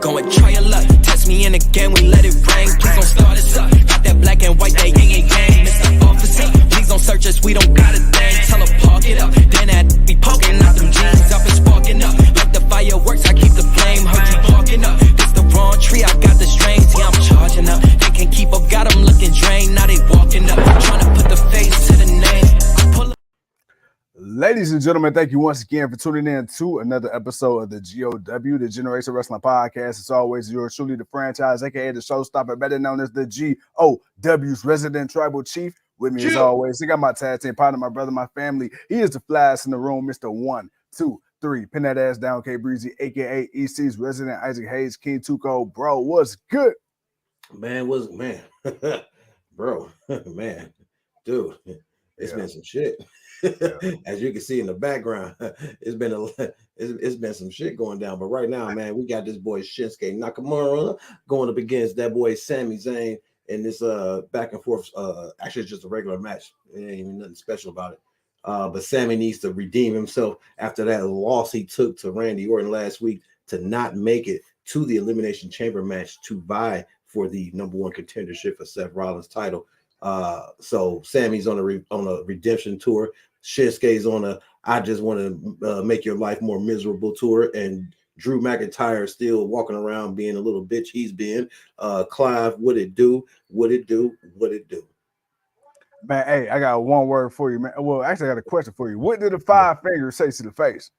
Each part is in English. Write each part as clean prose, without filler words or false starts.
Go and try your luck. Test me in the game, we let it rain. Please don't start us up. Got that black and white, that yang and yang. Mr. Officer, please don't search us, we don't got a thing. Tell her park it up, then that be poking out them jeans up and sparking up. Like the fireworks, I keep the flame. Heard you parking up. It's the wrong tree, I got the strings. Yeah, I'm charging up. They can't keep up, got them looking drained. Now they walking up, trying to put the face to the name. Ladies and gentlemen, thank you once again for tuning in to another episode of the GOW, the Generation Wrestling Podcast. As always, yours truly, the franchise, aka the showstopper, better known as the GOW's resident tribal chief. With me as always, I got my tag team partner, my brother, my family. He is the flyest in the room, Mr. 1, 2, 3. Pin that ass down, K Breezy, aka EC's resident Isaac Hayes, King Tuco. Bro, what's good? Man, bro, man, dude, it's been some shit. As you can see in the background, it's been some shit going down. But right now, man, we got this boy Shinsuke Nakamura going up against that boy Sami Zayn in this back and forth. Actually, it's just a regular match. It ain't even nothing special about it. But Sami needs to redeem himself after that loss he took to Randy Orton last week to not make it to the Elimination Chamber match to vie for the #1 contendership for Seth Rollins' title. So Sammy's on a redemption tour. Shinsuke's on a I just want to make your life more miserable tour, and Drew McIntyre is still walking around being a little bitch he's been. Clive, what it do? Man, hey, I got one word for you, man. Well, actually, I got a question for you. What did the 5 fingers say to the face?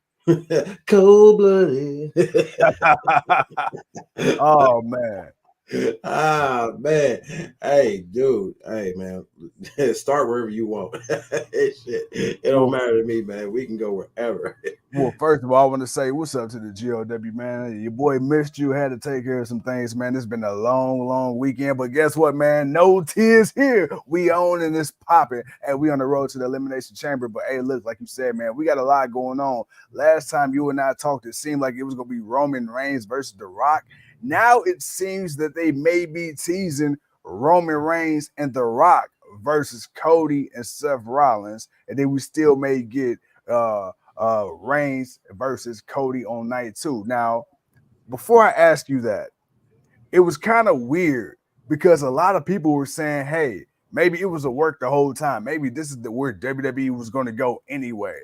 Cold-blooded. Oh, man. Man, hey dude, hey man, start wherever you want. It don't matter to me, man. We can go wherever. Well, first of all, I want to say what's up to the GOW, man. Your boy missed you, had to take care of some things, man. It's been a long weekend, but guess what, man? No tears here. We own and it's popping, and we on the road to the Elimination Chamber. But hey, look, like you said, man, we got a lot going on. Last time you and I talked, it seemed like it was gonna be Roman Reigns versus The Rock. Now it seems that they may be teasing Roman Reigns and The Rock versus Cody and Seth Rollins, and then we still may get Reigns versus Cody on night 2. Now, before I ask you that, it was kind of weird because a lot of people were saying, hey, maybe it was a work the whole time. Maybe this is where WWE was going to go anyway.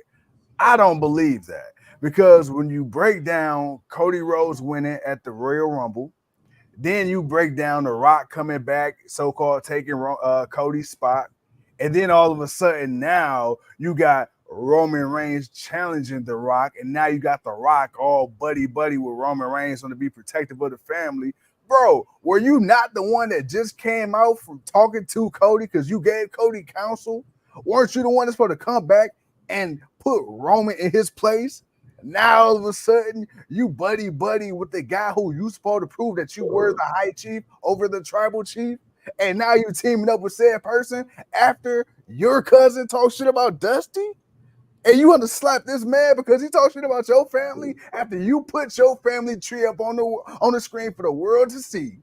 I don't believe that. Because when you break down Cody Rhodes winning at the Royal Rumble, then you break down The Rock coming back, so-called taking Cody's spot, and then all of a sudden now you got Roman Reigns challenging The Rock, and now you got The Rock all buddy-buddy with Roman Reigns on to be protective of the family. Bro, were you not the one that just came out from talking to Cody because you gave Cody counsel? Weren't you the one that's supposed to come back and put Roman in his place? Now all of a sudden you buddy with the guy who you supposed to prove that you were the high chief over the tribal chief, and now you teaming up with said person after your cousin talks shit about Dusty, and you want to slap this man because he talks shit about your family after you put your family tree up on the screen for the world to see.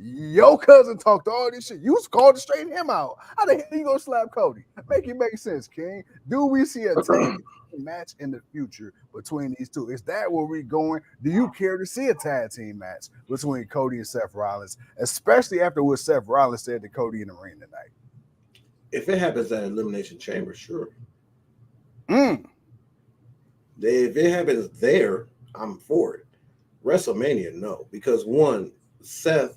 Your cousin talked all this shit. You was called to straighten him out. How the hell you gonna slap Cody? Make it make sense, King. Do we see a tag team match in the future between these two? Is that where we're going? Do you care to see a tag team match between Cody and Seth Rollins, especially after what Seth Rollins said to Cody in the ring tonight? If it happens at Elimination Chamber, sure. If it happens there, I'm for it. WrestleMania, no, because one, Seth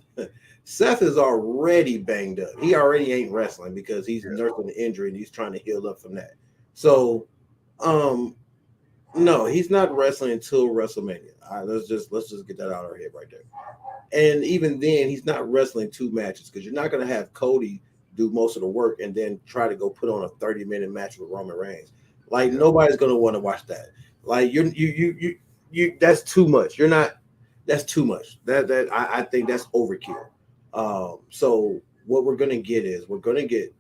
is already banged up. He already ain't wrestling because he's nursing the injury and he's trying to heal up from that. So, no, he's not wrestling until WrestleMania. All right, let's just get that out of our head right there. And even then, he's not wrestling 2 matches because you're not going to have Cody do most of the work and then try to go put on a 30-minute match with Roman Reigns. Like nobody's going to want to watch that. Like you that's too much. That's too much. I think that's overkill. So what we're gonna get is we're gonna get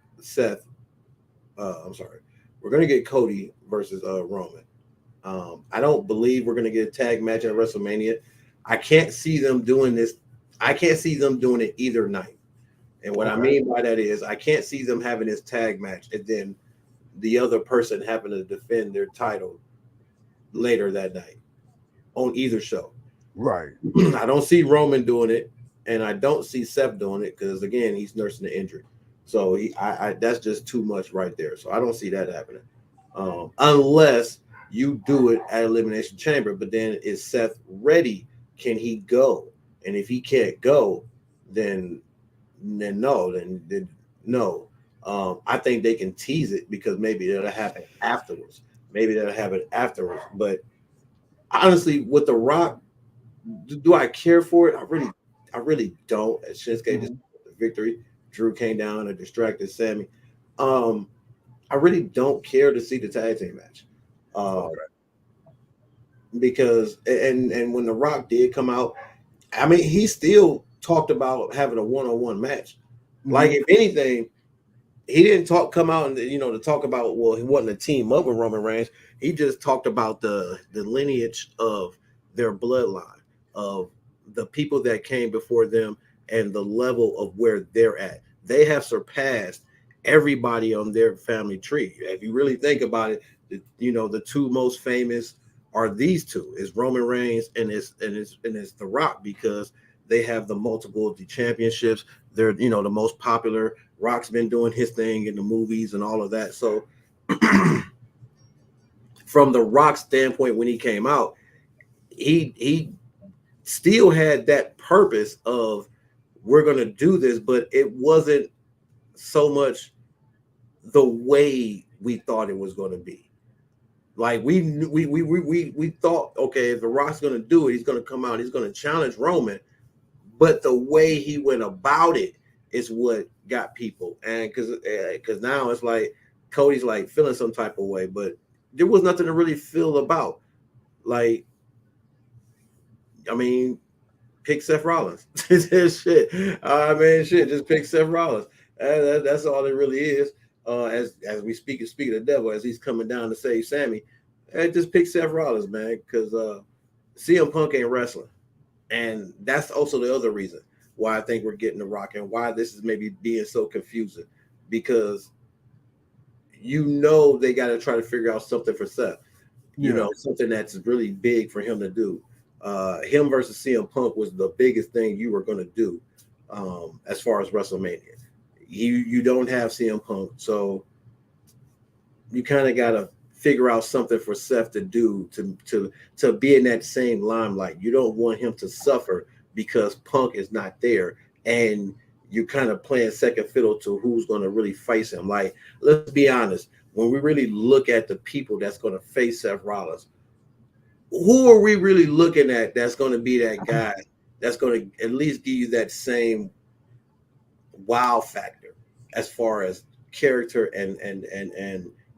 Cody versus Roman. I don't believe we're gonna get a tag match at WrestleMania. I can't see them doing this. I can't see them doing it either night. And what I mean by that is I can't see them having this tag match and then the other person having to defend their title later that night on either show. Right. I don't see Roman doing it, and I don't see Seth doing it because again he's nursing the injury. So I that's just too much right there. So I don't see that happening, unless you do it at Elimination Chamber. But then is Seth ready? Can he go? And if he can't go, then no. I think they can tease it because maybe that'll happen afterwards. But honestly, with The Rock, do I care for it? I really don't. As Shinsuke just the victory, Drew came down and distracted Sammy. I really don't care to see the tag team match. Because and when The Rock did come out, I mean, he still talked about having a one-on-one match. Like, if anything, he didn't come out and to talk about, well, he wasn't a team up with Roman Reigns. He just talked about the lineage of their bloodline, of the people that came before them, and the level of where they're at. They have surpassed everybody on their family tree. If you really think about it, the two most famous are these two: is Roman Reigns and it's The Rock, because they have the multiple of the championships. They're the most popular. Rock's been doing his thing in the movies and all of that. So from The Rock standpoint, when he came out, he still had that purpose of, we're going to do this, but it wasn't so much the way we thought it was going to be. Like we thought, okay, if The Rock's going to do it, he's going to come out, he's going to challenge Roman, but the way he went about it is what got people. And because now it's like Cody's like feeling some type of way, but there was nothing to really feel about. Like, I mean, pick Seth Rollins. Shit. Just pick Seth Rollins. That's all it really is. As we speak of the devil, as he's coming down to save Sammy, just pick Seth Rollins, man, because CM Punk ain't wrestling. And that's also the other reason why I think we're getting The Rock and why this is maybe being so confusing, because they got to try to figure out something for Seth, something that's really big for him to do. Him versus CM Punk was the biggest thing you were going to do as far as WrestleMania. You don't have CM Punk, so you kind of got to figure out something for Seth to do to be in that same limelight. You don't want him to suffer because Punk is not there, and you're kind of playing second fiddle to who's going to really face him. Like, let's be honest, when we really look at the people that's going to face Seth Rollins, who are we really looking at that's going to be that guy that's going to at least give you that same wow factor as far as character and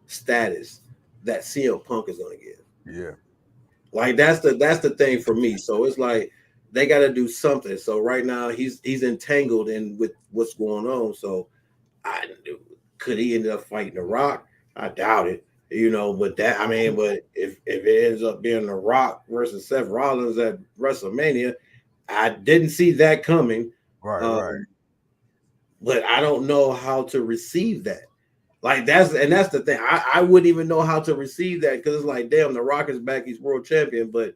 status that CM Punk is going to give? Yeah. Like, that's the thing for me. So it's like they got to do something. So right now he's entangled in with what's going on. So could he end up fighting The Rock? I doubt it. But if it ends up being The Rock versus Seth Rollins at WrestleMania, I didn't see that coming. Right. But I don't know how to receive that. Like, that's the thing. I wouldn't even know how to receive that, because it's like, damn, The Rock is back, he's world champion, but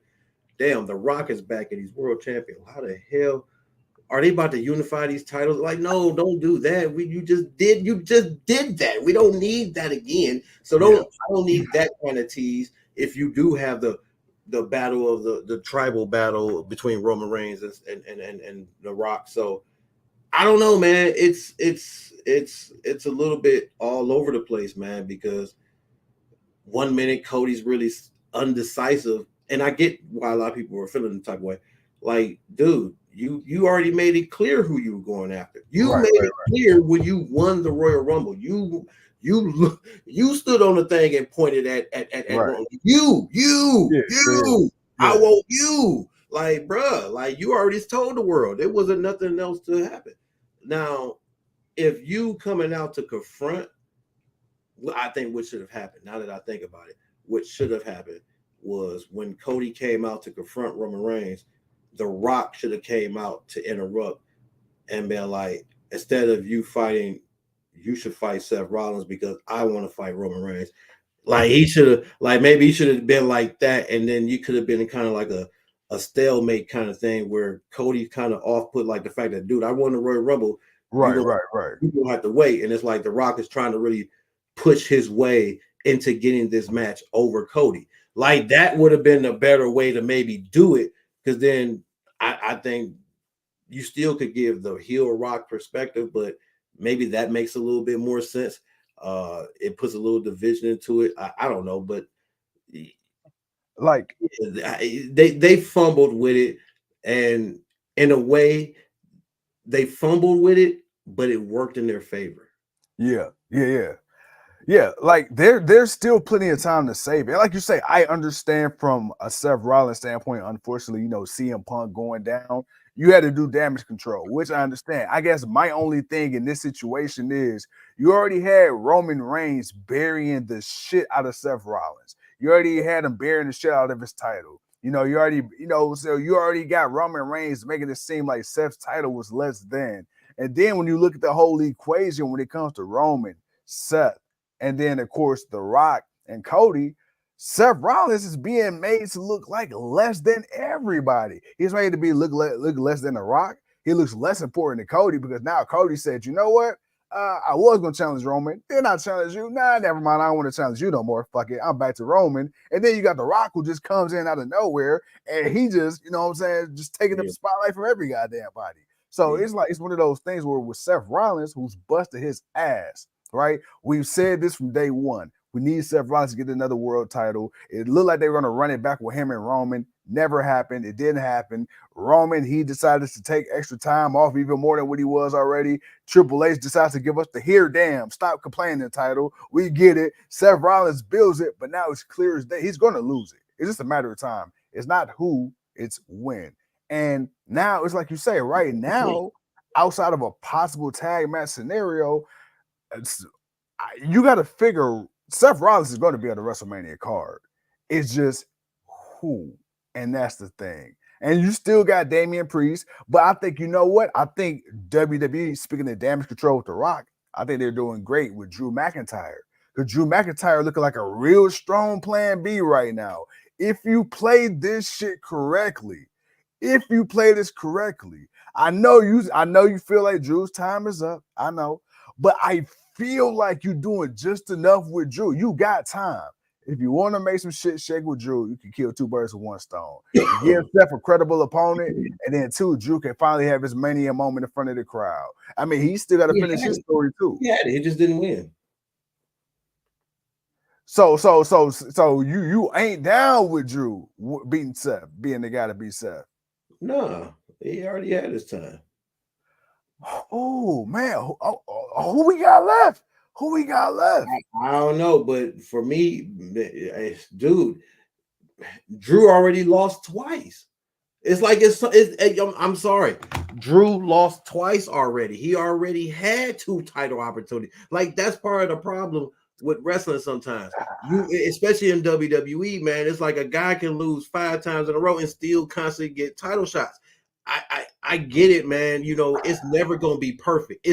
damn, The Rock is back and he's world champion. How the hell are they about to unify these titles? Like, no, don't do that. You just did that. We don't need that again. So I don't need that kind of tease. If you do have the battle of the tribal battle between Roman Reigns and The Rock. So I don't know, man. It's a little bit all over the place, man, because 1 minute Cody's really undecisive, and I get why a lot of people were feeling the type of way. Like, dude, you already made it clear who you were going after. You made it clear when you won the Royal Rumble. You stood on the thing and pointed at Roman. You. I want you. Like, bruh, like, you already told the world there wasn't nothing else to happen. Now, if you coming out to confront, I think what should have happened, now that I think about it, what should have happened was when Cody came out to confront Roman Reigns, The Rock should have came out to interrupt and been like, instead of you fighting, you should fight Seth Rollins because I want to fight Roman Reigns. Like he should have, like maybe he should have been like that, and then you could have been kind of like a stalemate kind of thing where Cody kind of off put like the fact that, dude, I won the Royal Rumble. Right, You right. You don't have to wait, and it's like The Rock is trying to really push his way into getting this match over Cody. Like that would have been a better way to maybe do it, because then I think you still could give the heel Rock perspective, but maybe that makes a little bit more sense. It puts a little division into it. I don't know, but like they fumbled with it, and in a way, they fumbled with it, but it worked in their favor. Yeah, like there's still plenty of time to save it. Like you say, I understand from a Seth Rollins standpoint. Unfortunately, CM Punk going down, you had to do damage control, which I understand. I guess my only thing in this situation is you already had Roman Reigns burying the shit out of Seth Rollins. You already had him burying the shit out of his title. So you already got Roman Reigns making it seem like Seth's title was less than. And then when you look at the whole equation when it comes to Roman, Seth, and then, of course, The Rock and Cody, Seth Rollins is being made to look like less than everybody. He's made to be look less than The Rock. He looks less important than Cody because now Cody said, you know what? I was going to challenge Roman. Then I challenge you. Nah, never mind. I don't want to challenge you no more. Fuck it. I'm back to Roman. And then you got The Rock who just comes in out of nowhere and he just, just taking up the spotlight from every goddamn body. So it's like, it's one of those things where with Seth Rollins, who's busted his ass, right? We've said this from day one. We need Seth Rollins to get another world title. It looked like they were going to run it back with him and Roman. Never happened. It didn't happen. Roman, he decided to take extra time off, even more than what he was already. Triple H decides to give us the here, damn, stop complaining title. We get it. Seth Rollins builds it, but now it's clear as day. He's going to lose it. It's just a matter of time. It's not who, it's when. And now it's like you say, right now, outside of a possible tag match scenario, you got to figure Seth Rollins is going to be on the WrestleMania card. It's just who, and that's the thing. And you still got Damian Priest, but I think, you know what? I think WWE, speaking of damage control with The Rock, I think they're doing great with Drew McIntyre. Because Drew McIntyre looking like a real strong plan B right now. If you play this shit correctly, I know you feel like Drew's time is up. I know, but I feel like you're doing just enough with Drew. You got time. If you want to make some shit shake with Drew, you can kill two birds with one stone. You give Seth a credible opponent, and then two, Drew can finally have his Mania moment in front of the crowd. I mean, he still got to finish his story too. Yeah, he just didn't win. So you ain't down with Drew beating Seth, being the guy to beat Seth. No, he already had his time. Oh man, who we got left? I don't know, but for me, dude, Drew already lost twice. It's like I'm sorry, Drew lost twice already. He already had 2 title opportunities. Like that's part of the problem with wrestling sometimes. Especially in WWE, man, it's like a guy can lose 5 times in a row and still constantly get title shots. I get it, man. It's never gonna be perfect.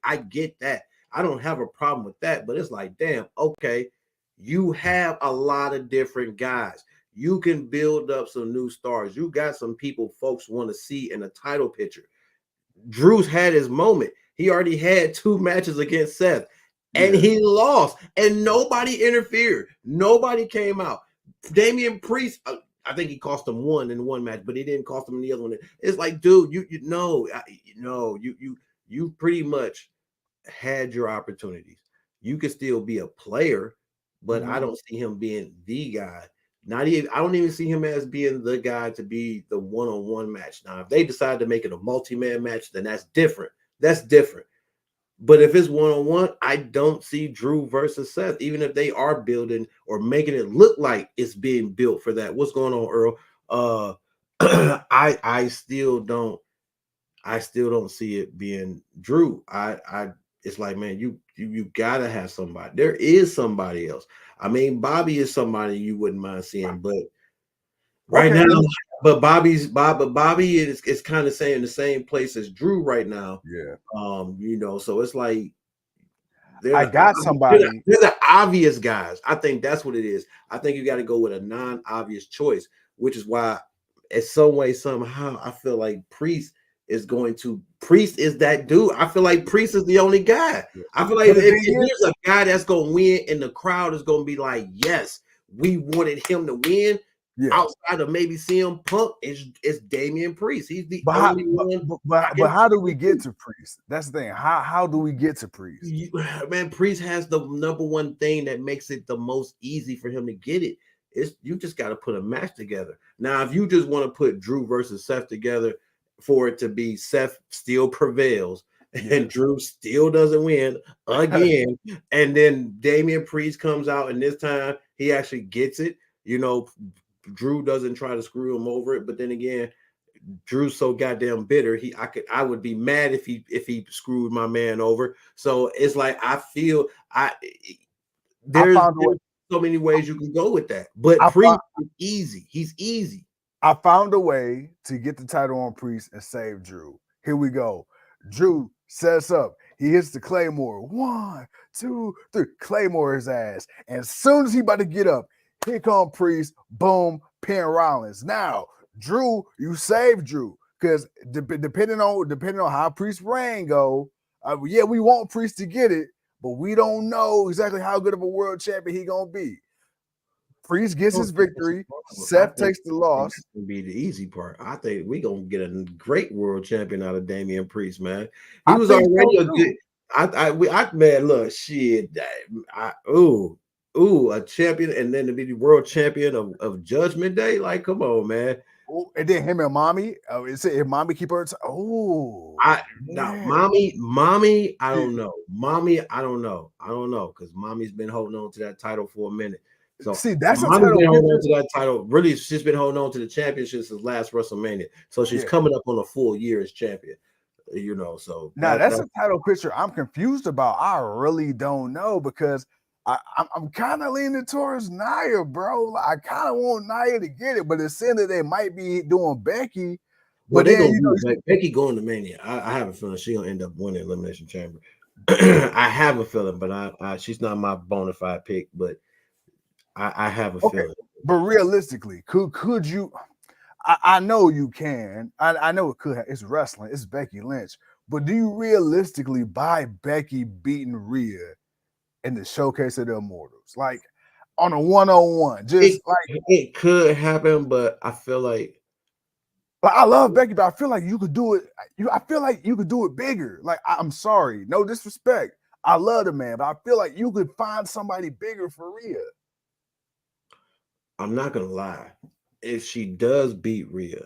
I get that. I don't have a problem with that, but it's like, damn, okay, you have a lot of different guys. You can build up some new stars. You got some people folks want to see in a title picture. Drew's had his moment. He already had 2 matches against Seth. And he lost, and nobody interfered. Nobody came out. Damian Priest, I think he cost him 1 in 1 match, but he didn't cost him in the other one. It's like, dude, you pretty much had your opportunities. You could still be a player, but I don't see him being the guy. I don't even see him as being the guy to be the one-on-one match. Now, if they decide to make it a multi-man match, then that's different. But if it's one-on-one, I don't see Drew versus Seth, even if they are building or making it look like it's being built for that. What's going on, Earl? I still don't see it being Drew. It's like, man, you gotta have somebody. There is somebody else. I mean, Bobby is somebody you wouldn't mind seeing, but right now, but Bobby is kind of saying the same place as Drew right now. Yeah. So it's like I got somebody. they're the obvious guys. I think that's what it is. I think you got to go with a non-obvious choice, which is why, in some way, somehow, I feel like Priest is that dude. I feel like Priest is the only guy. I feel like if there's a guy that's gonna win and the crowd is gonna be like, yes, we wanted him to win. Yeah. Outside of maybe CM Punk, it's Damian Priest. He's the only one. But how do we get to Priest? That's the thing. How do we get to Priest? Man, Priest has the number one thing that makes it the most easy for him to get it. You just got to put a match together. Now, if you just want to put Drew versus Seth together for it to be Seth still prevails and Drew still doesn't win again, and then Damian Priest comes out and this time he actually gets it, Drew doesn't try to screw him over it, but then again, Drew's so goddamn bitter. I would be mad if he screwed my man over. So it's like there's so many ways you can go with that. But Priest is easy. He's easy. I found a way to get the title on Priest and save Drew. Here we go. Drew sets up. He hits the Claymore. 1, 2, 3. Claymore his ass. And as soon as he about to get up, here come Priest, boom, pin Rollins. Now, Drew, you saved Drew because depending on how Priest reign go, we want Priest to get it, but we don't know exactly how good of a world champion he gonna be. Priest gets his victory. Seth takes the loss. That's gonna be the easy part. I think we gonna get a great world champion out of Damian Priest, man. He was already a good. Man, look, shit. A champion, and then to be the world champion of Judgment Day. Like, come on, man. And then him and Mommy. If Mommy keep her. Mommy. I don't know. Mommy, I don't know. Because Mommy's been holding on to that title for a minute. So see, that's Mommy's been holding on to that title. Really, she's been holding on to the championship since last WrestleMania. So she's coming up on a full year as champion. So now that's a title picture I'm confused about. I really don't know because I'm kind of leaning towards Nia, bro. I kind of want Nia to get it, but it's saying that they might be doing Becky. But they're gonna do Becky going to Mania. I have a feeling she's gonna end up winning Elimination Chamber. I have a feeling, but she's not my bona fide pick. But I have a feeling. But realistically, could you? I know you can. I know it could have. It's wrestling. It's Becky Lynch. But do you realistically buy Becky beating Rhea in the Showcase of the Immortals, like on a 1-on-1? It could happen, but I feel like I love Becky, but I feel like you could do it. I feel like you could do it bigger. Like, I'm sorry, no disrespect. I love the man, but I feel like you could find somebody bigger for Rhea. I'm not gonna lie. If she does beat Rhea,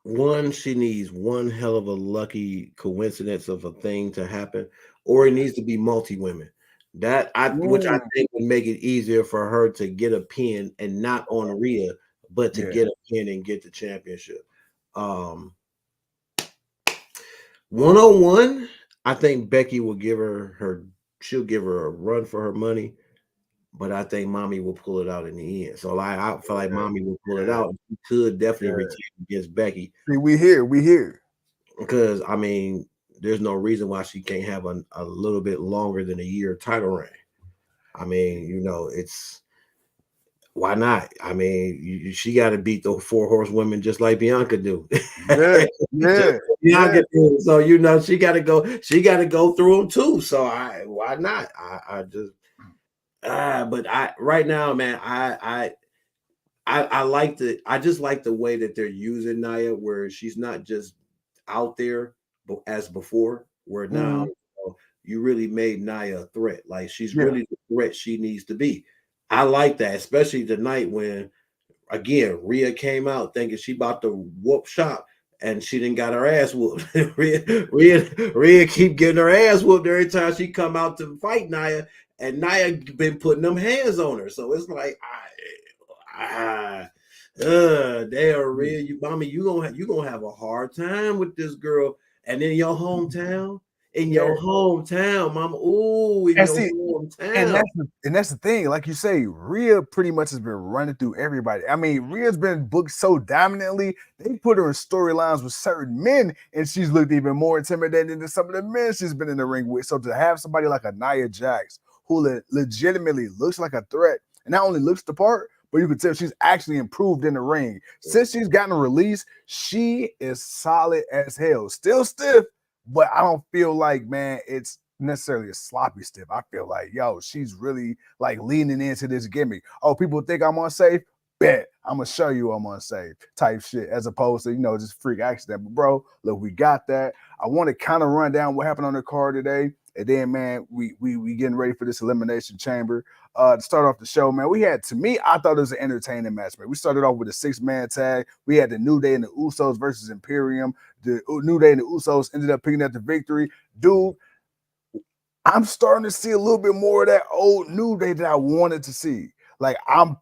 she needs one hell of a lucky coincidence of a thing to happen, or it needs to be multi-women. Which I think would make it easier for her to get a pin and not on Rhea, but to get a pin and get the championship. 1-on-1, I think Becky will she'll give her a run for her money, but I think Mommy will pull it out in the end. So I feel like Mommy will pull it out. She could definitely retain against Becky. See, we here. Because I mean, there's no reason why she can't have a little bit longer than a year title reign. I mean, it's why not? I mean, she got to beat the 4 horsewomen just like Bianca do. Bianca do. So she got to go. She got to go through them too. So why not? But right now, man, I just like the way that they're using Nia, where she's not just out there as before, where now you really made Nia a threat. Like, she's really the threat she needs to be. I like that, especially tonight when, again, Rhea came out thinking she about to whoop shop, and she didn't got her ass whooped. Rhea keep getting her ass whooped every time she come out to fight Nia, and Nia been putting them hands on her. So it's like, damn, Rhea, Mommy, you gonna have a hard time with this girl. And in your hometown, in your hometown, mama. Ooh, in And your see, hometown. and that's the thing. Like you say, Rhea pretty much has been running through everybody. I mean, Rhea's been booked so dominantly. They put her in storylines with certain men, and she's looked even more intimidating than some of the men she's been in the ring with. So to have somebody like a Nia Jax, who legitimately looks like a threat, and not only looks the part, but you can tell she's actually improved in the ring. Since she's gotten a release, she is solid as hell. Still stiff, but I don't feel like, man, it's necessarily a sloppy stiff. I feel like, yo, she's really like leaning into this gimmick. Oh, people think I'm unsafe? Bet I'm gonna show you I'm unsafe type shit, as opposed to, just freak accident. But bro, look, we got that. I want to kind of run down what happened on the card today. And then, man, we getting ready for this elimination chamber. To start off the show, man, to me, I thought it was an entertaining match, man. We started off with a 6-man tag. We had the New Day and the Usos versus Imperium. The New Day and the Usos ended up picking up the victory. Dude, I'm starting to see a little bit more of that old New Day that I wanted to see. Like, I'm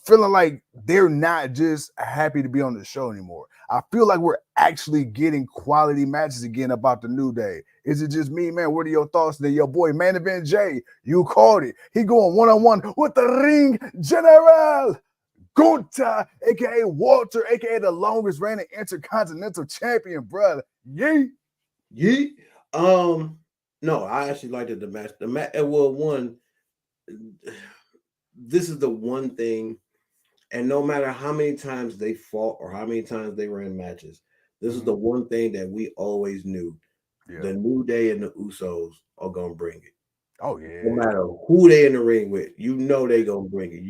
feeling like they're not just happy to be on the show anymore. I feel like we're actually getting quality matches again about the New Day. Is it just me, man? What are your thoughts? Then your boy Main Event Jay, you called it. He going one-on-one with the Ring General Gunther, aka Walter, aka the longest reigning Intercontinental Champion, brother. Yee. No, I actually liked the match. The match. Well, this is the one thing. And no matter how many times they fought or how many times they ran matches, this is the one thing that we always knew. Yeah. The New Day and the Usos are going to bring it. Oh, yeah. No matter who they in the ring with, they going to bring it.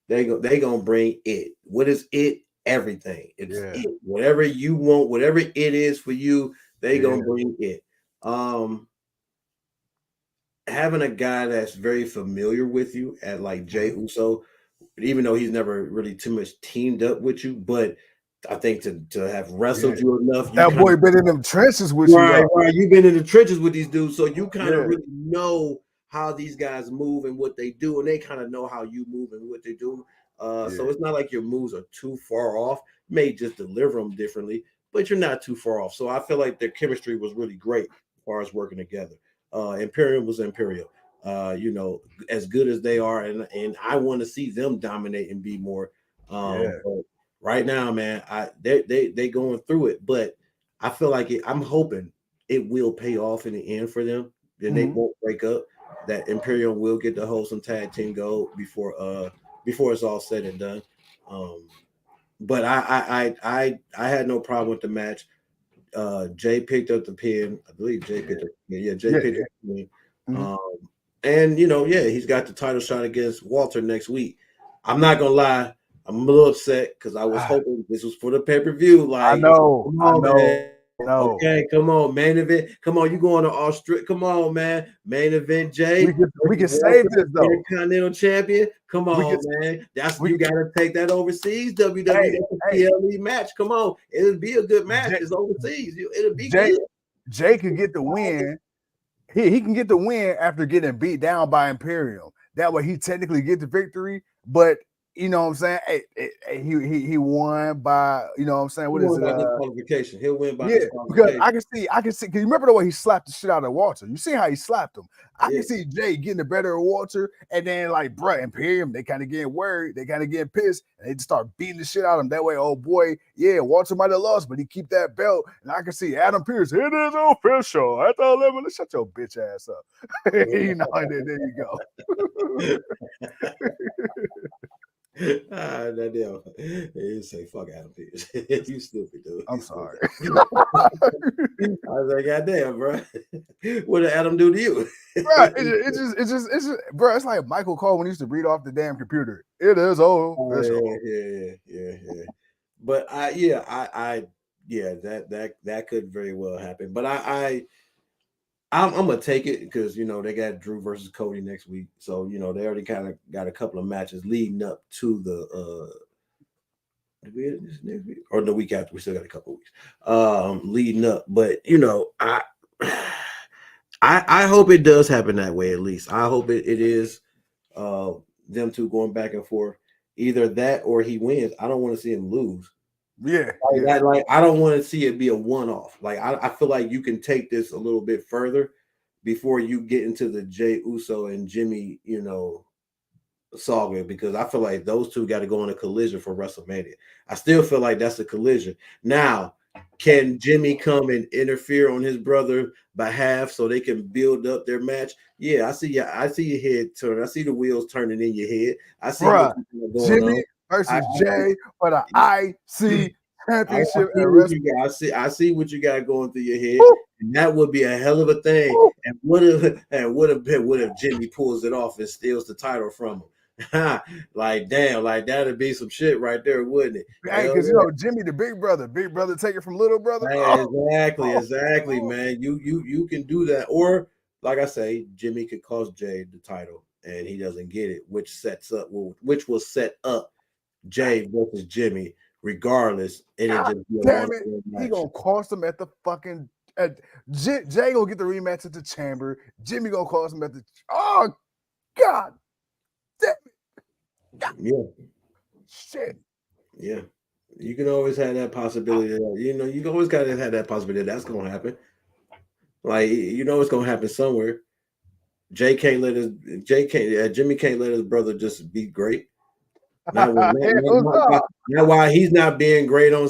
They going to bring it. What is it? Everything. It's it. Whatever you want, whatever it is for you, they going to bring it. Having a guy that's very familiar with you at like Jey Uso, even though he's never really too much teamed up with you, but I think to have wrestled you enough, that boy been in them trenches with you. Right. You've been in the trenches with these dudes, so you kind of really know how these guys move and what they do, and they kind of know how you move and what they do. So it's not like your moves are too far off. You may just deliver them differently, but you're not too far off. So I feel like their chemistry was really great as far as working together. Imperium was Imperial. As good as they are, and I want to see them dominate and be more. But right now, man, they going through it, but I feel like I'm hoping it will pay off in the end for them. Then they won't break up. That Imperium will get the wholesome tag team gold before it's all said and done. But I had no problem with the match. Jay picked up the pin. I believe Jay picked up the pin. Yeah, Jay picked up the pin. And he's got the title shot against Walter next week. I'm not gonna lie, I'm a little upset because I was hoping this was for the pay-per-view. Like, I know. Man. Okay, come on, main event. Come on, you going to Australia? Come on, man. Main event, Jay. We can save this though. Intercontinental champion. Come on, man. You gotta take that overseas WWE PLE match. Come on, it'll be a good match. It's overseas. It'll be good. Jay could get the win. He can get the win after getting beat down by Imperium. That way he technically get the victory, but you know what I'm saying? He won by, you know what I'm saying? What is it? Disqualification. He'll win by disqualification. Because I can see, because you remember the way he slapped the shit out of Walter. You see how he slapped him. I can see Jay getting the better of Walter, and then like, bruh, Imperium, they kind of getting worried, they kind of getting pissed, and they just start beating the shit out of him. That way, oh boy, Walter might have lost, but he keep that belt. And I can see Adam Pearce, it is official. At the 11, shut your bitch ass up. There you go. That damn. He say fuck Adam Pearce. You stupid, dude. I'm sorry. I was like, goddamn, bro. What did Adam do to you? Bro, it's just, bro. It's like Michael Cole when he used to read off the damn computer. It is official. Yeah. But that could very well happen. But I'm gonna take it because they got Drew versus Cody next week, so they already kind of got a couple of matches leading up to the next week or the week after. We still got a couple of weeks leading up, but I hope it does happen that way. At least I hope it is them two going back and forth. Either that or he wins. I don't want to see him lose. Yeah, Like I don't want to see it be a one-off. Like I feel like you can take this a little bit further before you get into the Jey Uso and Jimmy, saga, because I feel like those two got to go in a collision for WrestleMania. I still feel like that's a collision. Now, can Jimmy come and interfere on his brother behalf so they can build up their match? Yeah, I see you. I see your head turn. I see the wheels turning in your head. I see bruh. what's going Jimmy on. versus Jay for the IC I championship see at what you WrestleMania. got. I see what you got going through your head, Woo, and that would be a hell of a thing. woo. And what if Jimmy pulls it off and steals the title from him? Like damn, like that'd be some shit right there, wouldn't it? Hey, Hell because yeah. Jimmy the big brother take it from little brother. Hey, Oh, exactly, oh. man. You can do that, or like I say, Jimmy could cost Jay the title, and he doesn't get it, which will set up Jay versus Jimmy, regardless, and it God just be a damn it. one He match. gonna cost him at the fucking Jay gonna get the rematch at the chamber. Jimmy gonna cost him at the God damn it. God, Yeah, shit. yeah. You can always have that possibility. You always got to have that possibility that's gonna happen. Like it's gonna happen somewhere. Jimmy can't let his brother just be great. Hell no. Not why he's not being great on.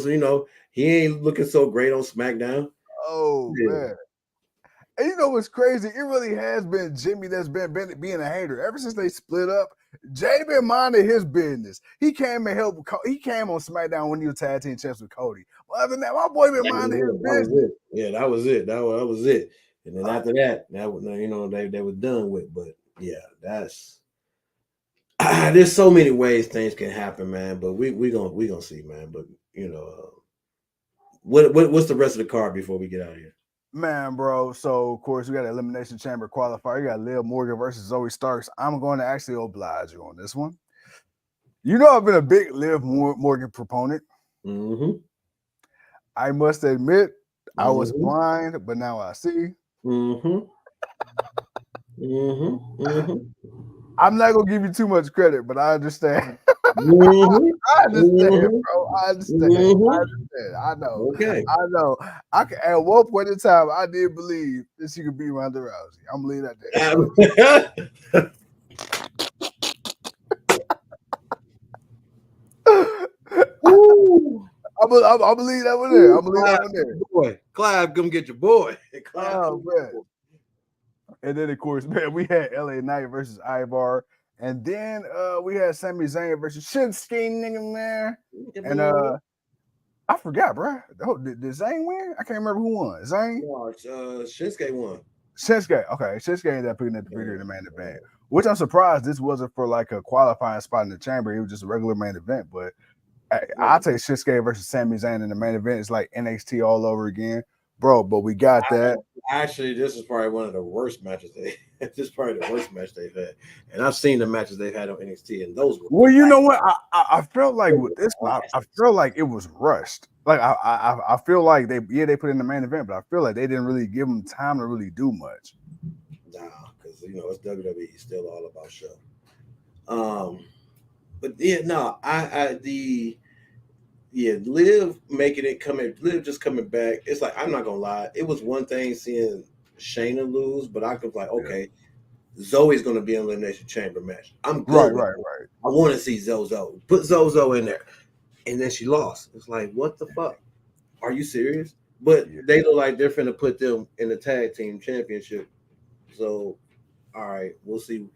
He ain't looking so great on SmackDown. Oh Yeah. man. And you know what's crazy? It really has been Jimmy that's been being a hater. Ever since they split up, Jay been minding his business. He came and helped. He came on SmackDown when he was tag team champs with Cody. But other than that, my boy been minding his business. Yeah, that was it. That was it. And then after that, they were done with. But yeah, that's there's so many ways things can happen, man. But we gonna see, man. But what's the rest of the card before we get out of here? Man, bro. So of course we got an Elimination Chamber qualifier. You got Liv Morgan versus Zoe Starks. I'm going to actually oblige you on this one. You know I've been a big Liv Morgan proponent. Mm-hmm. I must admit I was Mm-hmm. blind, but now I see. Mm-hmm. Mm-hmm. Mm-hmm. I'm not gonna give you too much credit, but I understand. Mm-hmm. I understand, Mm-hmm. bro. I understand. Mm-hmm. I understand. I know. Okay. I know. At one point in time, I did believe that she could beat Ronda Rousey. I'm gonna leave that there. Ooh. I believe that one there. I believe that one there. Boy, Clive, come get your boy. Clive, Oh man. And then of course, man, we had LA Knight versus Ivar. And then we had Sami Zayn versus Shinsuke, nigga, man. And I forgot, bro. Did Zayn win? I can't remember who won. Zayn? No, Shinsuke won. Shinsuke. Okay. Shinsuke ended up picking up the video in the main event. Which I'm surprised this wasn't for like a qualifying spot in the chamber. It was just a regular main event. But I'll take Shinsuke versus Sami Zayn in the main event. It's like NXT all over again. Bro, but we got that. Actually, this is probably one of the worst matches this is probably the worst match they've had. And I've seen the matches they've had on NXT, and those were well, you know what? I felt like with this one, I felt like it was rushed. Like I feel like they put in the main event, but I feel like they didn't really give them time to really do much. Nah, because it's WWE, still all about show. But yeah, no, Liv just coming back. It's like I'm not gonna lie. It was one thing seeing Shayna lose, but I was like, okay, Zoe's gonna be in Elimination Chamber match. I'm good. Right. I want to see Zozo. Put Zozo in there, and then she lost. It's like, what the fuck? Are you serious? But they look like they're finna put them in the tag team championship. So, all right, we'll see.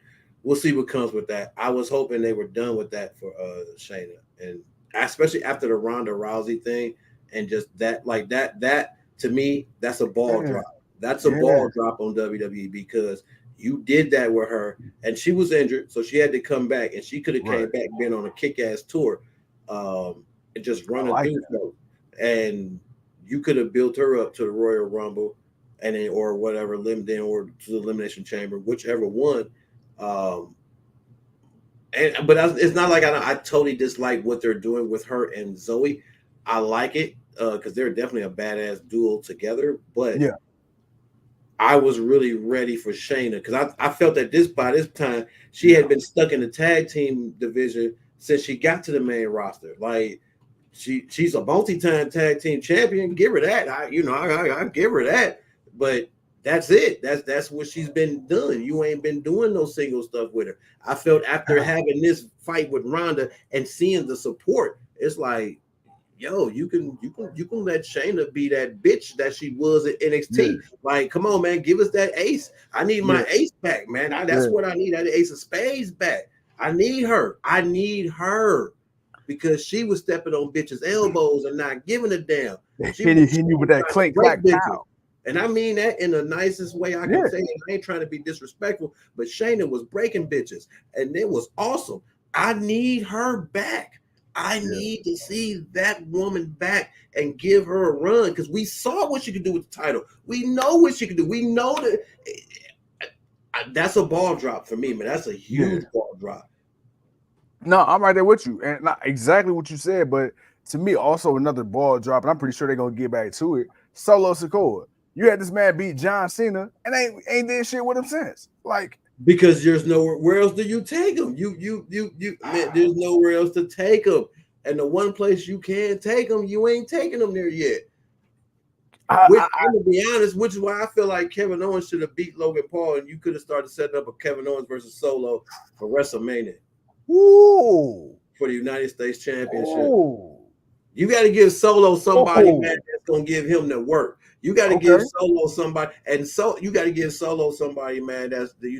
We'll see what comes with that. I was hoping they were done with that for Shayna, and especially after the Ronda Rousey thing, and just that to me, that's a ball drop. That's a ball drop on WWE because you did that with her, and she was injured, so she had to come back, and she could have came back being on a kick-ass tour, and just running through, and you could have built her up to the Royal Rumble, and then or whatever, or to the Elimination Chamber, whichever one. But it's not like I totally dislike what they're doing with her and Zoe. I like it because they're definitely a badass duo together. But I was really ready for Shayna because I felt that by this time she had been stuck in the tag team division since she got to the main roster. Like she's a multi-time tag team champion. Give her that. I give her that. But that's it. That's what she's been doing. You ain't been doing no single stuff with her. I felt after having this fight with Ronda and seeing the support, it's like, yo, you can let Shayna be that bitch that she was at NXT. Yeah. Like, come on, man, give us that ace. I need my ace back, man. That's what I need. That ace of spades back. I need her. Because she was stepping on bitches' elbows and not giving a damn. She hit you with that clink clack pow. And I mean that in the nicest way I can say it. I ain't trying to be disrespectful, but Shayna was breaking bitches, and it was awesome. I need her back. I need to see that woman back and give her a run, because we saw what she could do with the title. We know what she could do. We know that that's a ball drop for me, man. That's a huge ball drop. No, I'm right there with you, and not exactly what you said, but to me, also another ball drop, and I'm pretty sure they're gonna get back to it. Solo Sikoa, you had this man beat John Cena, and ain't did shit with him since. Like, because there's where else do you take him? Man, there's nowhere else to take him, and the one place you can take him, you ain't taking him there yet. I'm gonna be honest, which is why I feel like Kevin Owens should have beat Logan Paul, and you could have started setting up a Kevin Owens versus Solo for WrestleMania. Ooh. For the United States Championship. Ooh. You got to give Solo somebody, man, that's gonna give him the work. You got to give Solo somebody, and so you got to give Solo somebody, man, that's he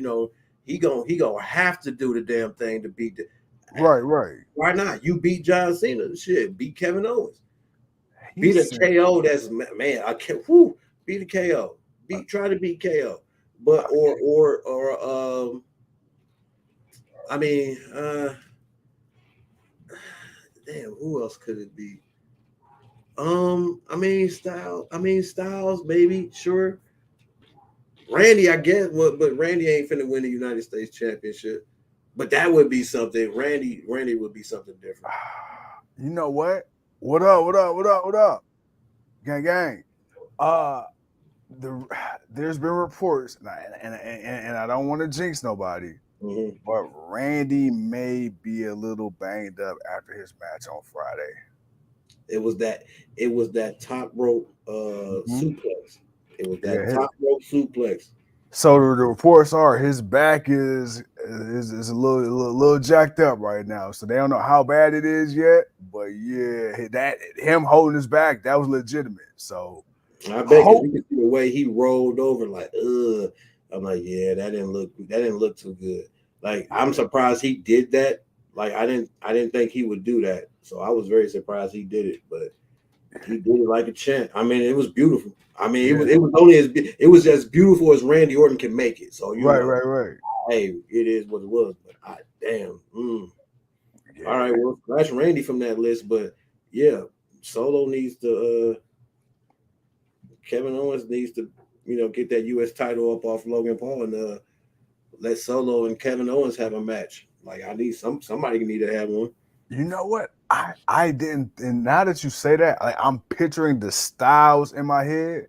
gonna have to do the damn thing to beat the right. Why not? You beat John Cena, shit, beat Kevin Owens, beat a KO. That's man, I can't. Beat a KO. Try to beat KO, but or I mean, damn, who else could it be? Styles, maybe, sure. Randy, I guess, but Randy ain't finna win the United States Championship. But that would be something. Randy would be something different. You know what? What up? Gang. There's been reports, and I don't want to jinx nobody. Mm-hmm. But Randy may be a little banged up after his match on Friday. It was that top rope suplex. It was that top rope suplex. So the reports are his back is a little jacked up right now. So they don't know how bad it is yet. But that him holding his back, that was legitimate. So I bet you can see the way he rolled over, like, I'm like, that didn't look too good. Like, I'm surprised he did that. Like, I didn't think he would do that. So I was very surprised he did it, but he did it like a champ. I mean, it was beautiful. I mean, it was as beautiful as Randy Orton can make it. So right. Hey, it is what it was. But damn. All right, well, scratch Randy from that list. But yeah, Solo needs to. Kevin Owens needs to, get that U.S. title up off Logan Paul and let Solo and Kevin Owens have a match. Like, I need somebody need to have one. You know what? I didn't, and now that you say that, I'm picturing the styles in my head.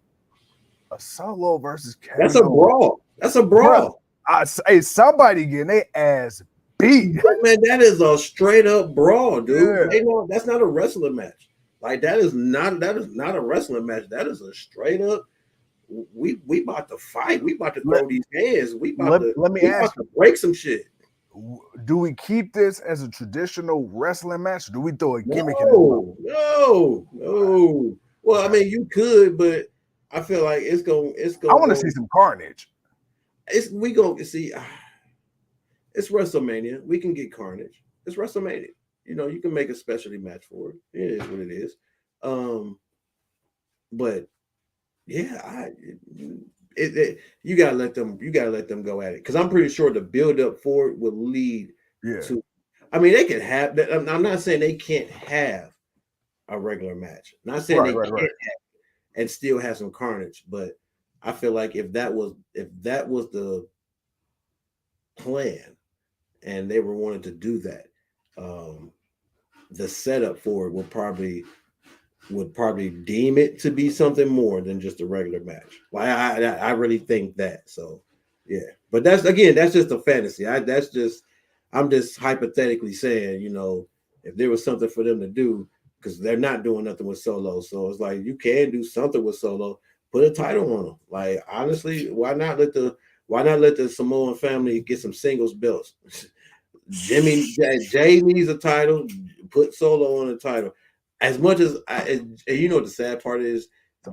A Solo versus Kevin. That's a brawl. That's a brawl. Hey, somebody getting their ass beat. Man, that is a straight up brawl, dude. Yeah. That's not a wrestling match. Like, that is not a wrestling match. That is a straight up. We about to fight. We about to throw these hands. We about to break some shit. Do we keep this as a traditional wrestling match? Or do we throw a gimmick in it? No. Well, I mean, you could, but I feel like it's going. I want to see some carnage. We gonna see. It's WrestleMania. We can get carnage. It's WrestleMania. You can make a specialty match for it. It is what it is. But yeah, you gotta let them go at it, because I'm pretty sure the build up for it will lead to. I mean, they can have that. I'm not saying they can't have a regular match. I'm not saying they can't have it and still have some carnage, but I feel like if that was the plan and they were wanting to do that, the setup for it would probably deem it to be something more than just a regular match. Like, I really think that. So yeah, but that's just a fantasy. I'm just hypothetically saying, if there was something for them to do, because they're not doing nothing with Solo. So it's like you can do something with Solo. Put a title on him. Like honestly, why not let the Samoan family get some singles belts? Jay needs a title. Put Solo on a title. As much as you know, what the sad part is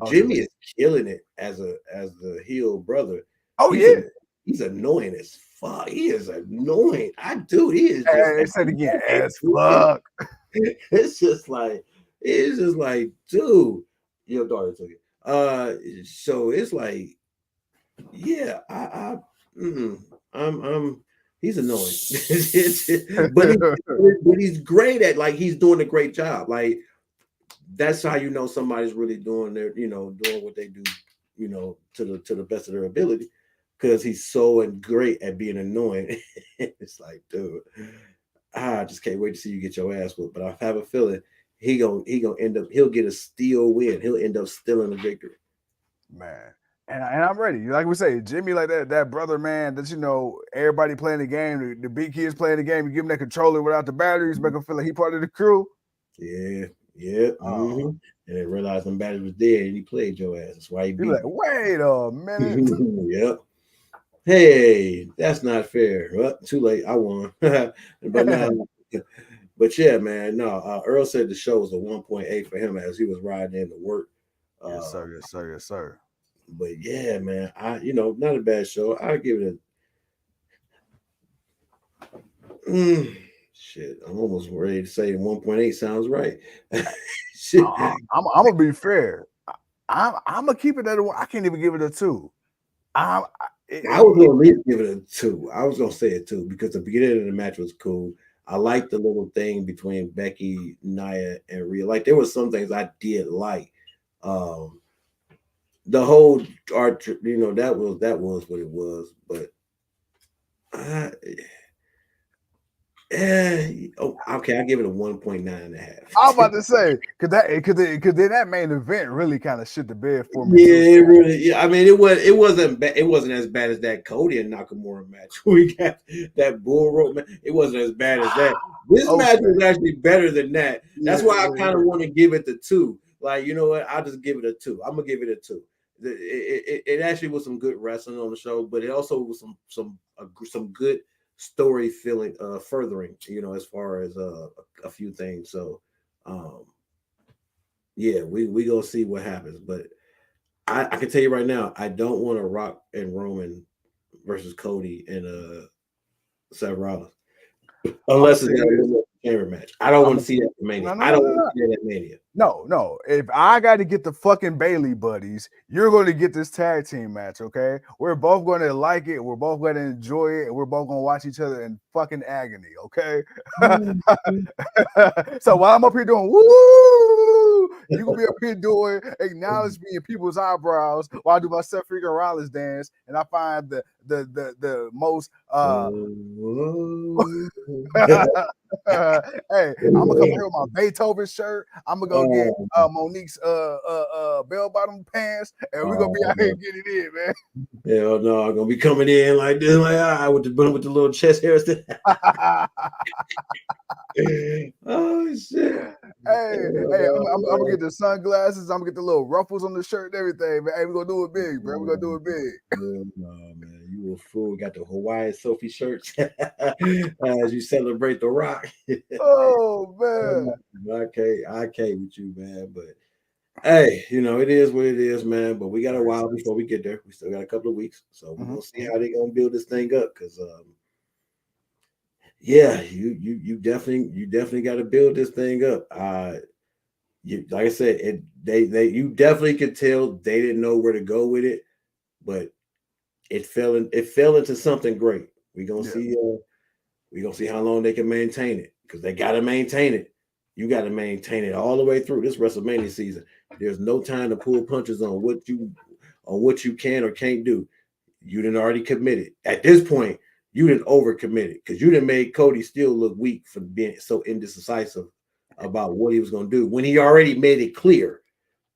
Jimmy is killing it as the heel brother. Oh yeah, he's annoying as fuck. He is annoying. He is just. Hey, say it again, as fuck. It's just like, dude, your daughter took it. So it's like, yeah, he's annoying, but he's great at, like, he's doing a great job. Like, that's how you know somebody's really doing doing what they do, to the best of their ability, because he's so great at being annoying. It's like, dude, I just can't wait to see you get your ass whooped. But I have a feeling he'll get a steal win. He'll end up stealing the victory. Man. And I'm ready. Like we say, Jimmy, like that brother, man, that everybody playing the game, the big kids playing the game, you give him that controller without the batteries, make him feel like he part of the crew. Yeah. Mm-hmm. And they realized them batteries was dead and he played your ass. That's why he beat like, wait a minute. Yep. Hey, that's not fair. Well, too late. I won. But yeah, man. No, Earl said the show was a 1.8 for him as he was riding in to work. Yes, sir. But yeah, man, not a bad show. I give it a shit. I'm almost ready to say 1.8 sounds right. Shit. I'm gonna be fair. I'm gonna keep it at a 1. I can't even give it a 2. I was gonna at least give it a 2. I was gonna say a 2 because the beginning of the match was cool. I liked the little thing between Becky, Nia, and Rhea. Like, there was some things I did like. The whole art, that was what it was. But okay, I give it a 1.9.5. I'm about to say, cause then that main event really kind of shit the bed for me. Yeah, it really. Yeah, I mean, it wasn't as bad as that Cody and Nakamura match. We got that bull rope match. It wasn't as bad as that. This match was actually better than that. That's why I kind of want to give it the 2. Like, you know what? I'll just give it a 2. I'm gonna give it a 2. It actually was some good wrestling on the show, but it also was some good story furthering, as far as a few things. So yeah, we gonna see what happens. But I can tell you right now, I don't want a Rock and Roman versus Cody and Seth Rollins, unless it's a chamber match. I don't want to see that at Mania. I don't want to see that at Mania. No. If I got to get the fucking Bailey buddies, you're going to get this tag team match, okay? We're both going to like it. We're both going to enjoy it. And we're both going to watch each other in fucking agony, okay? So while I'm up here doing woo, you going to be up here doing acknowledge me in people's eyebrows while I do my Seth freaking Rollins dance, and I find the most hey, I'm gonna come here with my Beethoven shirt. I'm gonna go get Monique's bell bottom pants, and we're gonna be out here getting it in, man. Hell no, I'm gonna be coming in like this, like with the little chest hairs. Oh shit! Hey, I'm gonna get the sunglasses. I'm gonna get the little ruffles on the shirt and everything, man. Hey, we're gonna do it big, bro. We're gonna do it big. No, man, you a fool. Got the Hawaiian Sophie shirts as you celebrate the Rock. Oh man, I can't with you, man. But hey, it is what it is, man. But we got a while before we get there. We still got a couple of weeks, so we're gonna see how they gonna build this thing up. Because yeah, you definitely got to build this thing up. Like I said, you definitely could tell they didn't know where to go with it, but it fell into something great. We're gonna see how long they can maintain it, because they got to maintain it. You got to maintain it all the way through this WrestleMania season. There's no time to pull punches on what you can or can't do. You done already committed. At this point, you didn't overcommitted, because you done made Cody still look weak for being so indecisive about what he was going to do when he already made it clear.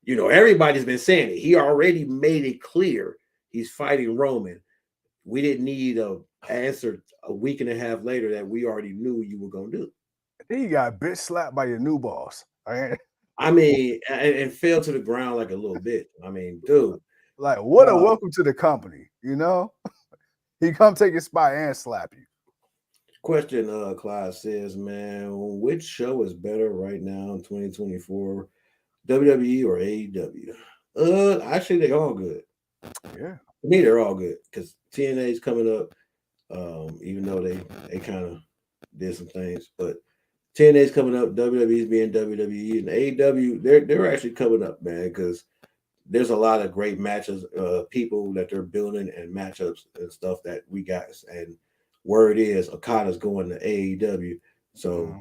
Everybody's been saying it. He already made it clear he's fighting Roman. We didn't need an answer a week and a half later that we already knew you were going to do. Then you got bitch slapped by your new boss. I mean, and fell to the ground like a little bitch. I mean, dude. Like, what a welcome to the company, you know? He come take your spot and slap you. Question, Clyde says, man, which show is better right now in 2024, WWE or AEW? Actually, they're all good. Yeah. To me, they're all good because TNA is coming up. Even though they kind of did some things, but TNA is coming up. WWE's being WWE, and AEW they're actually coming up, man, because there's a lot of great matches, people that they're building and matchups and stuff that we got. And word is Okada's going to AEW, so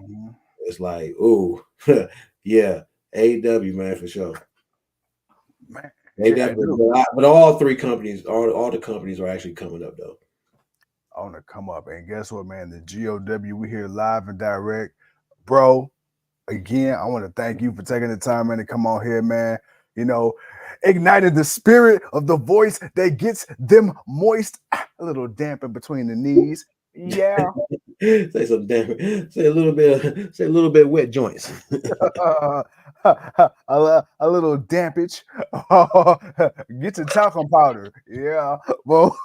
it's like, oh, yeah, AEW, man, for sure. Man, AEW, but all three companies, all the companies are actually coming up though. I want to come up, and guess what, man? The GOW, we here live and direct, bro. Again, I want to thank you for taking the time, man, to come on here, man. You know, ignited the spirit of the voice that gets them moist, a little damp in between the knees. Yeah. Say some damn. Say a little bit wet joints. A little dampage. Get your talcum powder. Yeah. Well.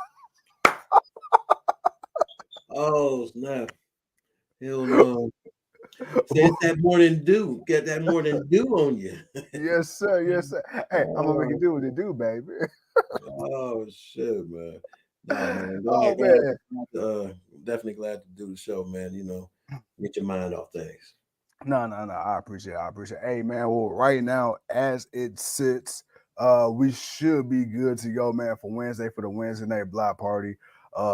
Oh snap! Hell no. It's that morning dew. Get that morning dew on you. Yes, sir. Yes, sir. Hey, I'm gonna make it do what it do, baby. Oh shit, man. Nah, man. Definitely glad to do the show, man. You know, get your mind off things. No. I appreciate it. Hey, man. Well, right now, as it sits, we should be good to go, man, for Wednesday for the Wednesday night block party.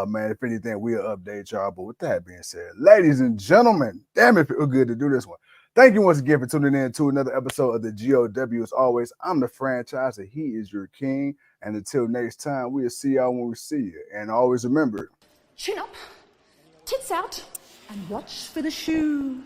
Man, if anything, we'll update y'all. But with that being said, ladies and gentlemen, damn it, feel good to do this one. Thank you once again for tuning in to another episode of the GOW. As always, I'm the franchise, and he is your king. And until next time, we'll see y'all when we see you. And always remember, chin up, tits out, and watch for the shoe.